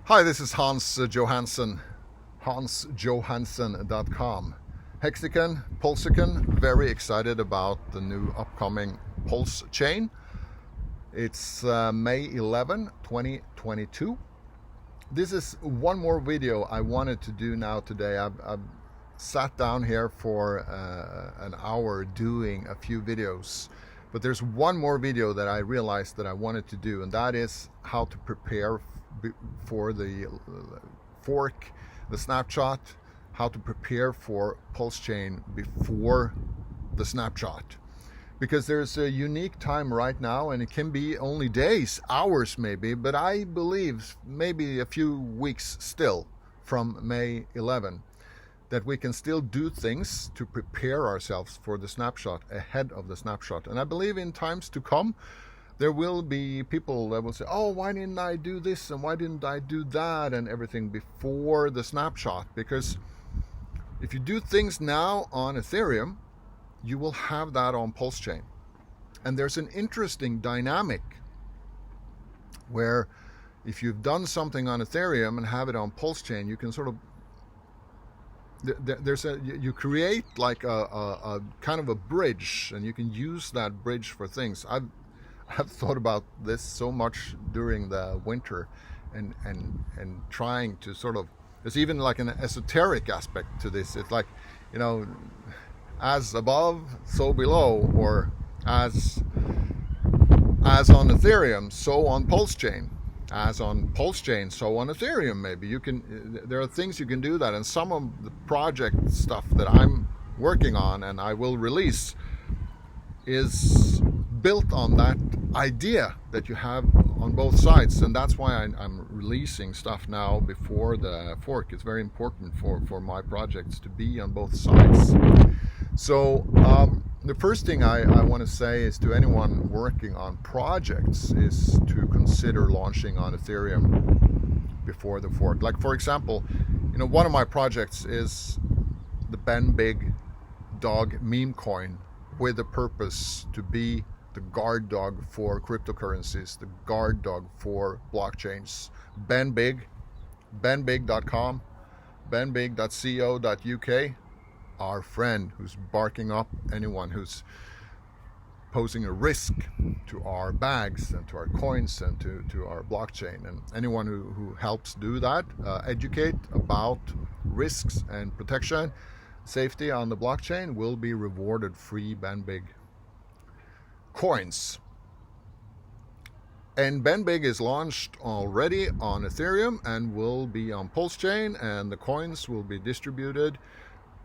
Hi, this is Hans Johansen, hansjohansen.com. Hexagon, PulseChain, very excited about the new upcoming PulseChain. It's May 11, 2022. This is one more video I wanted to do now today. I've sat down here for an hour doing a few videos. But there's one more video that I realized that I wanted to do, and that is how to prepare for the fork, the snapshot, how to prepare for PulseChain before the snapshot. Because there's a unique time right now, and it can be only days, hours maybe, but I believe maybe a few weeks still from May 11. That we can still do things to prepare ourselves for the snapshot ahead of the snapshot. And I believe in times to come, there will be people that will say, oh, why didn't I do this and why didn't I do that and everything before the snapshot? Because if you do things now on Ethereum, you will have that on PulseChain. And there's an interesting dynamic where if you've done something on Ethereum and have it on PulseChain, you can sort of you create like a kind of a bridge, and you can use that bridge for things. I've thought about this so much during the winter, and trying to sort of, there's even like an esoteric aspect to this. It's like, you know, as above, so below, or as on Ethereum, so on PulseChain. As on PulseChain, so on Ethereum. Maybe you can, there are things you can do that, and some of the project stuff that I'm working on and I will release is built on that idea that you have on both sides, and that's why I'm releasing stuff now before the fork. It's very important for my projects to be on both sides. So the first thing I want to say is to anyone working on projects is to consider launching on Ethereum before the fork. Like, for example, you know, one of my projects is the Ben Big Dog meme coin, with the purpose to be the guard dog for cryptocurrencies, the guard dog for blockchains. Ben Big, benbig.com, benbig.co.uk. Our friend who's barking up anyone who's posing a risk to our bags and to our coins and to our blockchain, and anyone who helps do that, educate about risks and protection, safety on the blockchain, will be rewarded free BenBig coins. And BenBig is launched already on Ethereum and will be on PulseChain, and the coins will be distributed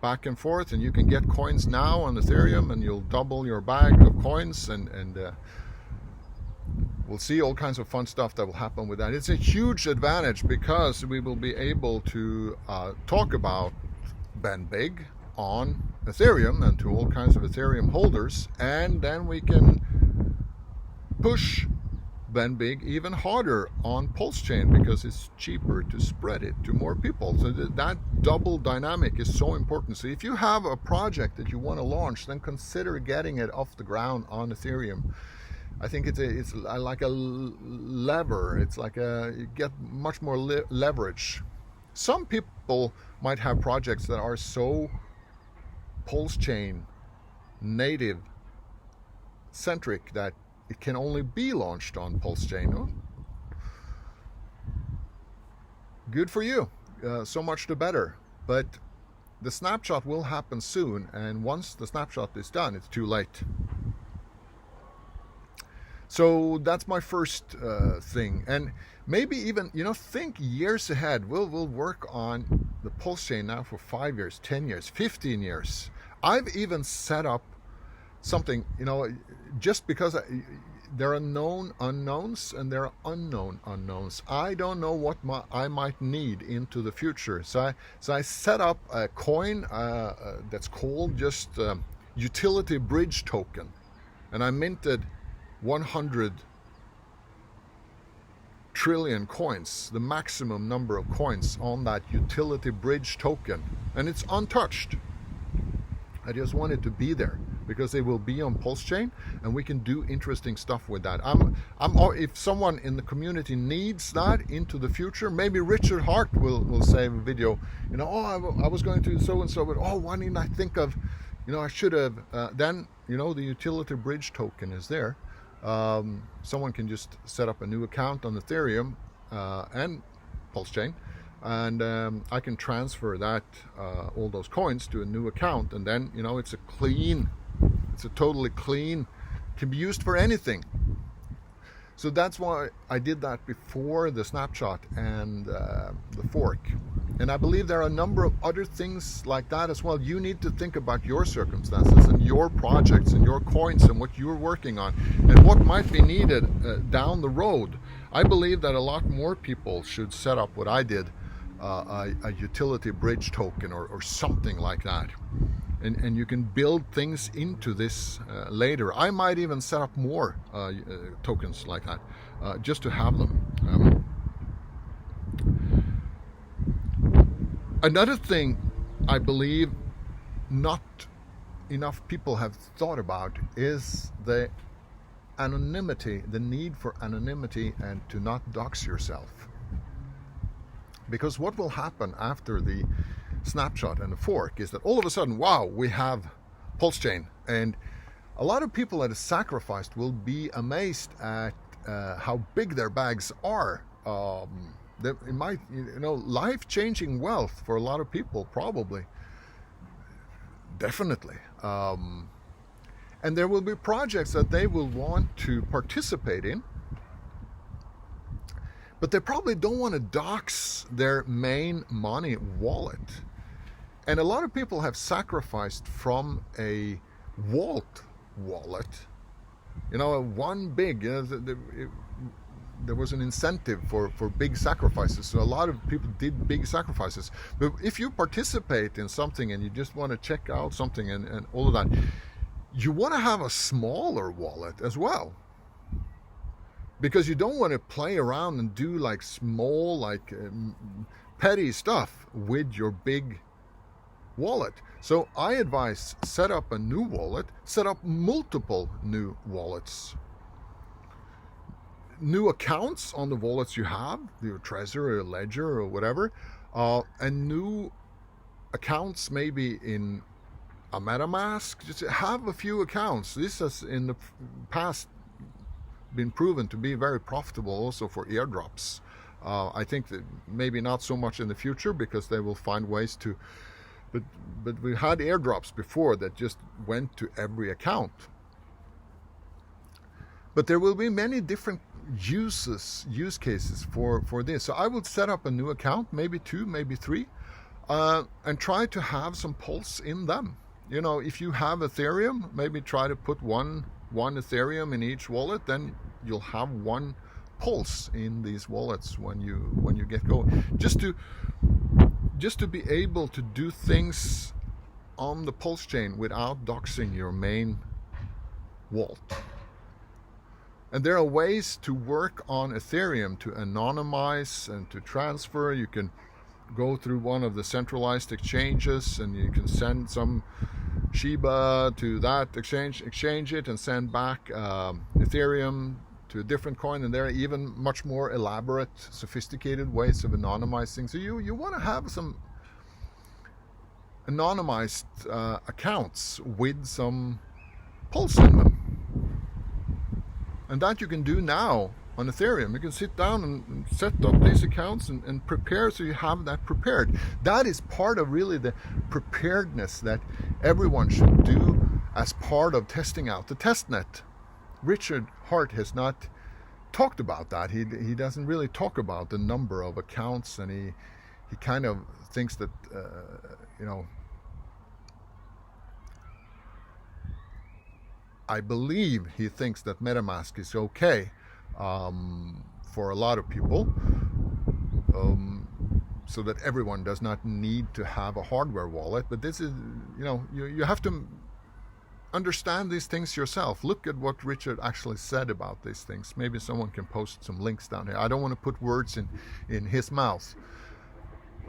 back and forth, and you can get coins now on Ethereum and you'll double your bag of coins, and we'll see all kinds of fun stuff that will happen with that. It's a huge advantage because we will be able to talk about BenBig on Ethereum and to all kinds of Ethereum holders, and then we can push BenBig even harder on PulseChain because it's cheaper to spread it to more people. So that double dynamic is so important. So if you have a project that you want to launch, then consider getting it off the ground on Ethereum. I think it's like a lever. It's like you get much more leverage. Some people might have projects that are so PulseChain native centric that it can only be launched on PulseChain. Oh, good for you. So much the better. But the snapshot will happen soon, and once the snapshot is done, it's too late. So that's my first thing. And maybe even, you know, think years ahead. We'll work on the PulseChain now for 5 years, 10 years, 15 years. I've even set up something, you know, just because there are known unknowns and there are unknown unknowns. I don't know what I might need into the future. So I set up a coin that's called just utility bridge token, and I minted 100 trillion coins, the maximum number of coins on that utility bridge token, and it's untouched. I just want it to be there. because they will be on PulseChain, and we can do interesting stuff with that. If someone in the community needs that into the future, maybe Richard Hart will save a video. Oh, I was going to so and so, but oh, why didn't I think of, I should have. Then the utility bridge token is there. Someone can just set up a new account on Ethereum and PulseChain, and I can transfer that all those coins to a new account, and then it's a totally clean, can be used for anything. So that's why I did that before the snapshot and the fork. And I believe there are a number of other things like that as well. You need to think about your circumstances and your projects and your coins and what you're working on and what might be needed down the road. I believe that a lot more people should set up what I did, a utility bridge token or something like that. And you can build things into this later. I might even set up more tokens like that, just to have them. Another thing I believe not enough people have thought about is the anonymity, the need for anonymity and to not dox yourself. Because what will happen after the snapshot and the fork is that all of a sudden, wow, we have PulseChain, and a lot of people that are sacrificed will be amazed at how big their bags are. It might, life-changing wealth for a lot of people, probably, definitely. And there will be projects that they will want to participate in, but they probably don't want to dox their main money wallet. And a lot of people have sacrificed from a vault wallet. One big, there was an incentive for big sacrifices. So a lot of people did big sacrifices. But if you participate in something and you just want to check out something and all of that, you want to have a smaller wallet as well. Because you don't want to play around and do like small, petty stuff with your big wallet. So I advise set up a new wallet, set up multiple new wallets. New accounts on the wallets you have, your Trezor or Ledger or whatever, and new accounts maybe in a MetaMask. Just have a few accounts. This has in the past been proven to be very profitable also for airdrops. I think that maybe not so much in the future because they will find ways to, but we had airdrops before that just went to every account. But there will be many different use cases for this. So I would set up a new account, maybe 2, maybe 3, and try to have some Pulse in them. If you have Ethereum, maybe try to put one Ethereum in each wallet, then you'll have one Pulse in these wallets when you get going. Just to be able to do things on the PulseChain without doxing your main vault. And there are ways to work on Ethereum to anonymize and to transfer. You can go through one of the centralized exchanges and you can send some Shiba to that exchange it and send back Ethereum to a different coin. And there are even much more elaborate, sophisticated ways of anonymizing. So you want to have some anonymized accounts with some Pulse in them. And that you can do now on Ethereum. You can sit down and set up these accounts and prepare, so you have that prepared. That is part of really the preparedness that everyone should do as part of testing out the testnet. Richard Hart has not talked about that. He doesn't really talk about the number of accounts, and he kind of thinks that I believe he thinks that MetaMask is okay for a lot of people, so that everyone does not need to have a hardware wallet. But this is, you have to understand these things yourself. Look at what Richard actually said about these things. Maybe someone can post some links down here. I don't want to put words in his mouth.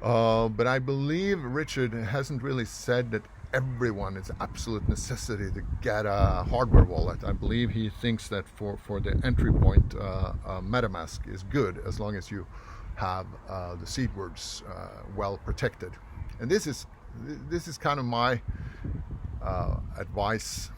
But I believe Richard hasn't really said that everyone, it's absolute necessity to get a hardware wallet. I believe he thinks that for the entry point, MetaMask is good as long as you have the seed words well protected. And this is kind of my advice.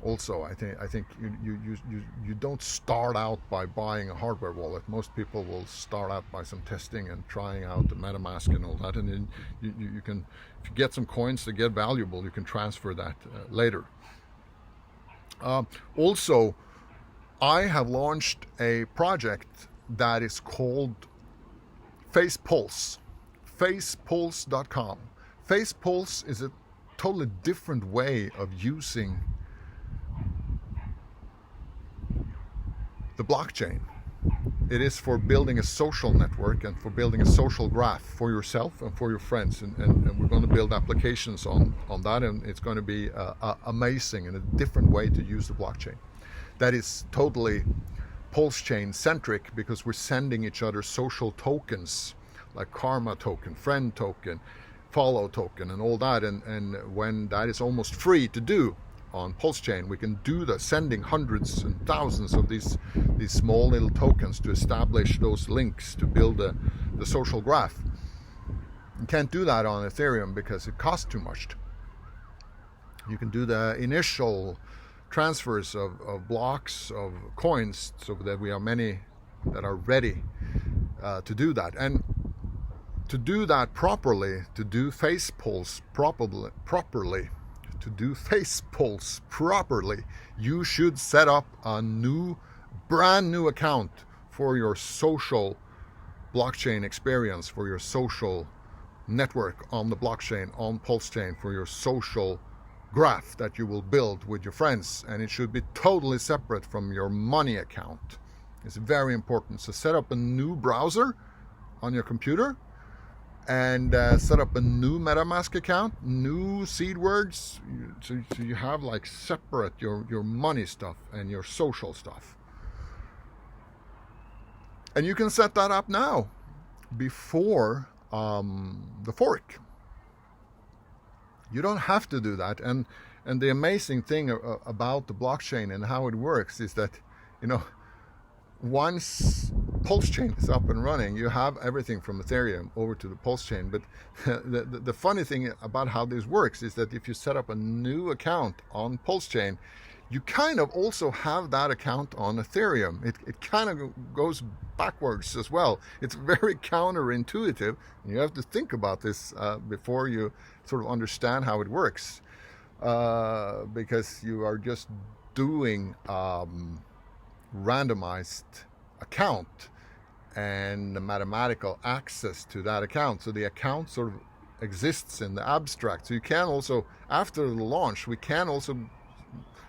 Also, I think you don't start out by buying a hardware wallet. Most people will start out by some testing and trying out the MetaMask and all that, and then you can, if you get some coins that get valuable, you can transfer that later. Also, I have launched a project that is called facepulse, facepulse.com. Facepulse is a totally different way of using the blockchain. It is for building a social network and for building a social graph for yourself and for your friends, and we're going to build applications on that, and it's going to be amazing and a different way to use the blockchain. That is totally PulseChain centric, because we're sending each other social tokens like karma token, friend token, follow token, and all that, and when that is almost free to do on PulseChain, we can do the sending hundreds and thousands of these small little tokens to establish those links to build the social graph. You can't do that on Ethereum because it costs too much. You can do the initial transfers of blocks of coins, so that we have many that are ready to do that. And to do that properly, to do facepulse properly, you should set up a brand new account for your social blockchain experience, for your social network on the blockchain, on PulseChain, for your social graph that you will build with your friends. And it should be totally separate from your money account. It's very important. So set up a new browser on your computer and set up a new MetaMask account, new seed words, so you have like separate your money stuff and your social stuff. And you can set that up now before the fork. You don't have to do that. And the amazing thing about the blockchain and how it works is that, once PulseChain is up and running, you have everything from Ethereum over to the PulseChain. But the funny thing about how this works is that if you set up a new account on PulseChain, you kind of also have that account on Ethereum. It kind of goes backwards as well. It's very counterintuitive, and you have to think about this before you sort of understand how it works, because you are just doing randomized account and the mathematical access to that account. So the account sort of exists in the abstract. So you can also, after the launch, we can also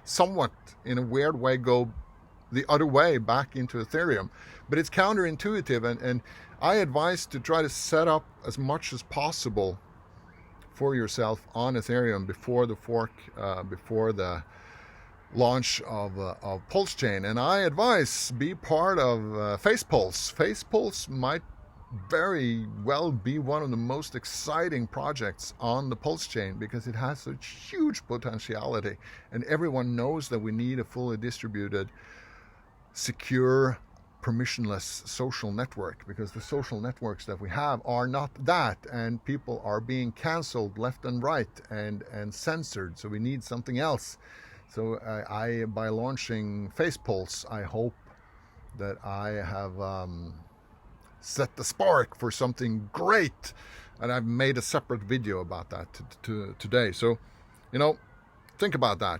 somewhat in a weird way go the other way back into Ethereum. But it's counterintuitive, and I advise to try to set up as much as possible for yourself on Ethereum before the fork, before the launch of PulseChain. And I advise be part of facepulse. Facepulse might very well be one of the most exciting projects on the PulseChain, because it has such huge potentiality, and everyone knows that we need a fully distributed, secure, permissionless social network, because the social networks that we have are not that, and people are being cancelled left and right and censored. So we need something else. So I by launching facepulse, I hope that I have set the spark for something great, and I've made a separate video about that today. So, think about that.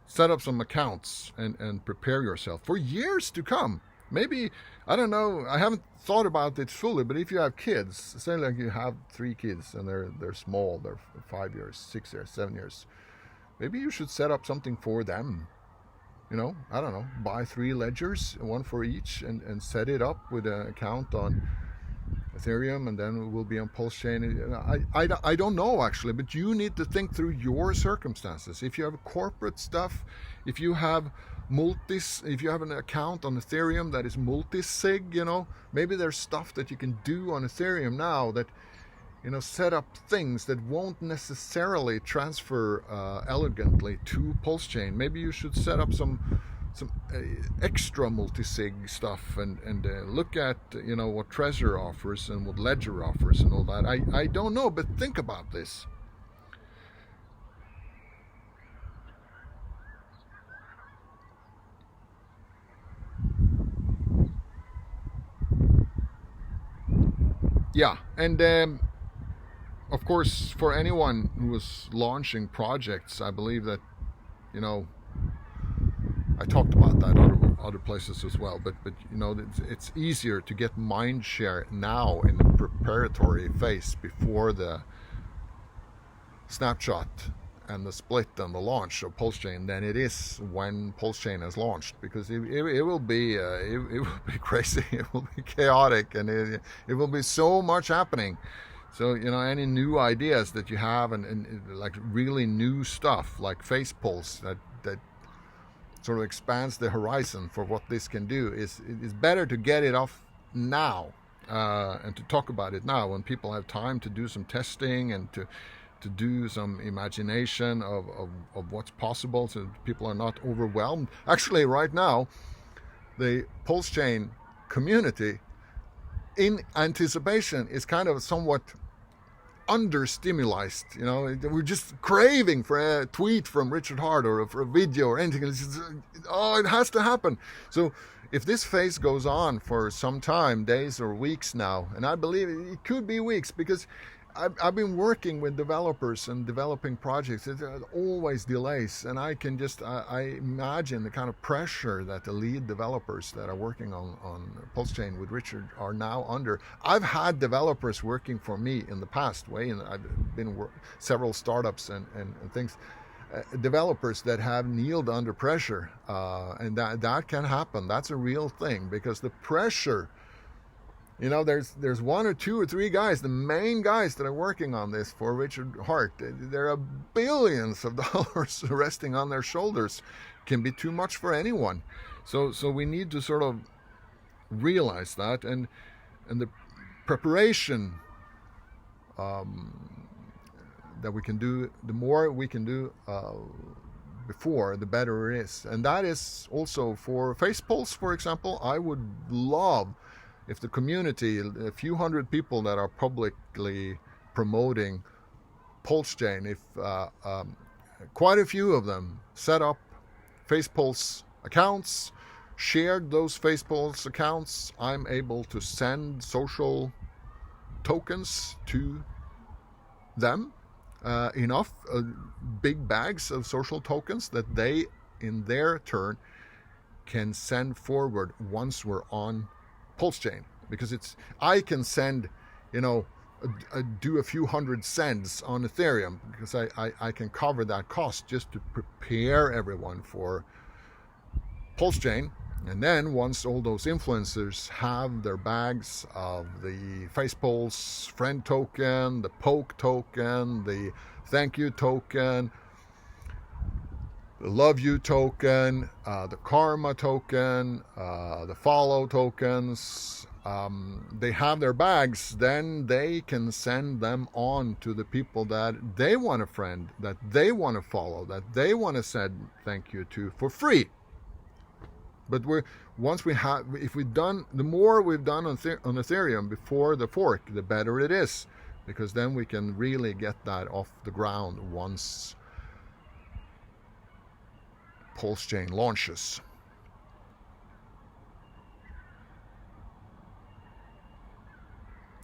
Set up some accounts and prepare yourself for years to come. Maybe, I don't know, I haven't thought about it fully, but if you have kids, say like you have 3 kids and they're small, they're 5 years, 6 years, 7 years, maybe you should set up something for them. I don't know, buy 3 ledgers, one for each, and set it up with an account on Ethereum, and then it will be on PulseChain. I don't know actually, but you need to think through your circumstances. If you have corporate stuff, if you have an account on Ethereum that is multi-sig, maybe there's stuff that you can do on Ethereum now that set up things that won't necessarily transfer elegantly to PulseChain. Maybe you should set up some extra multi-sig stuff and look at what Trezor offers and what Ledger offers and all that. I don't know, but think about this. Yeah, and of course, for anyone who is launching projects, I believe that, I talked about that other places as well, but it's easier to get mind share now in the preparatory phase before the snapshot and the split and the launch of PulseChain than it is when PulseChain is launched, because it will be crazy, it will be chaotic, and it will be so much happening. So any new ideas that you have and like really new stuff like facepulse that sort of expands the horizon for what this can do, is better to get it off now and to talk about it now when people have time to do some testing and to do some imagination of what's possible, so people are not overwhelmed. Actually, right now, the PulseChain community in anticipation is kind of somewhat understimulated. We're just craving for a tweet from Richard Hart or for a video or anything. It has to happen. So if this phase goes on for some time, days or weeks now, and I believe it could be weeks, because I've been working with developers and developing projects. There are always delays, and I can just I imagine the kind of pressure that the lead developers that are working on PulseChain with Richard are now under. I've had developers working for me in the past I've been several startups and things. Developers that have kneeled under pressure, and that can happen. That's a real thing, because the pressure. There's one or two or three guys, the main guys that are working on this for Richard Hart. There are billions of dollars resting on their shoulders. Can be too much for anyone. So we need to sort of realize that, and the preparation that we can do, the more we can do before, the better it is. And that is also for facepulse, for example. I would love if the community, a few hundred people that are publicly promoting PulseChain, if quite a few of them set up facepulse accounts, shared those facepulse accounts, I'm able to send social tokens to them, enough big bags of social tokens that they, in their turn, can send forward once we're on PulseChain, because I can send, do a few hundred cents on Ethereum, because I can cover that cost just to prepare everyone for PulseChain. And then once all those influencers have their bags of the facepulse friend token, the poke token, the thank you token, the love you token, the karma token, the follow tokens, they have their bags, then they can send them on to the people that they want to friend, that they want to follow, that they want to send thank you to for free. But if we've done, the more we've done on Ethereum before the fork, the better it is, because then we can really get that off the ground once PulseChain launches.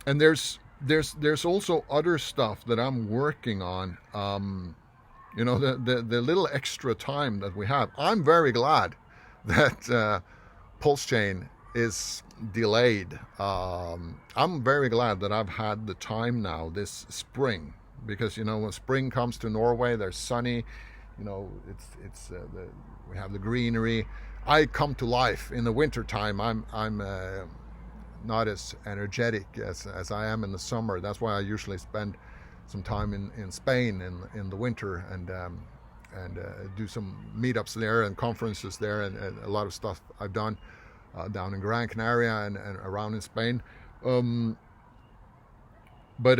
And there's also other stuff that I'm working on. The little extra time that we have. I'm very glad that PulseChain is delayed. I'm very glad that I've had the time now this spring, because when spring comes to Norway, there's sunny. We have the greenery. I come to life in the winter time. I'm not as energetic as I am in the summer. That's why I usually spend some time in Spain in the winter and do some meetups there and conferences there, and a lot of stuff I've done down in Gran Canaria and around in Spain. But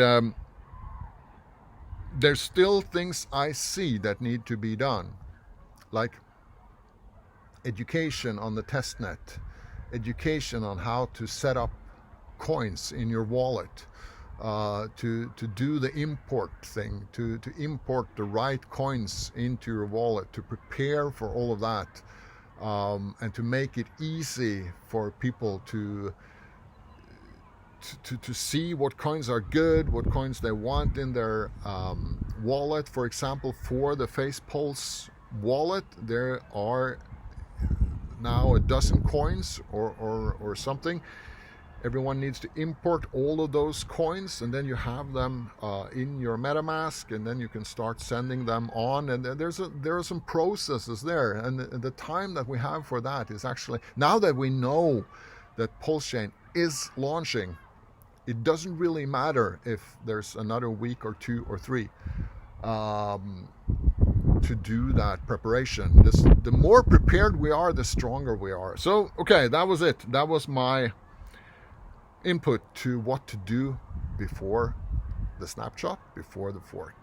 there's still things I see that need to be done, like education on the testnet, education on how to set up coins in your wallet, to do the import thing, to import the right coins into your wallet, to prepare for all of that, and to make it easy for people to see what coins are good, what coins they want in their wallet. For example, for the facepulse wallet, there are now a dozen coins or something. Everyone needs to import all of those coins, and then you have them in your MetaMask, and then you can start sending them on. And there are some processes there, and the time that we have for that is actually, now that we know that PulseChain is launching, it doesn't really matter if there's another week or 2 or 3 to do that preparation. The more prepared we are, the stronger we are. So, okay, that was it. That was my input to what to do before the snapshot, before the fork.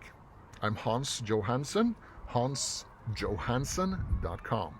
I'm Hans Johansen, hansjohansen.com.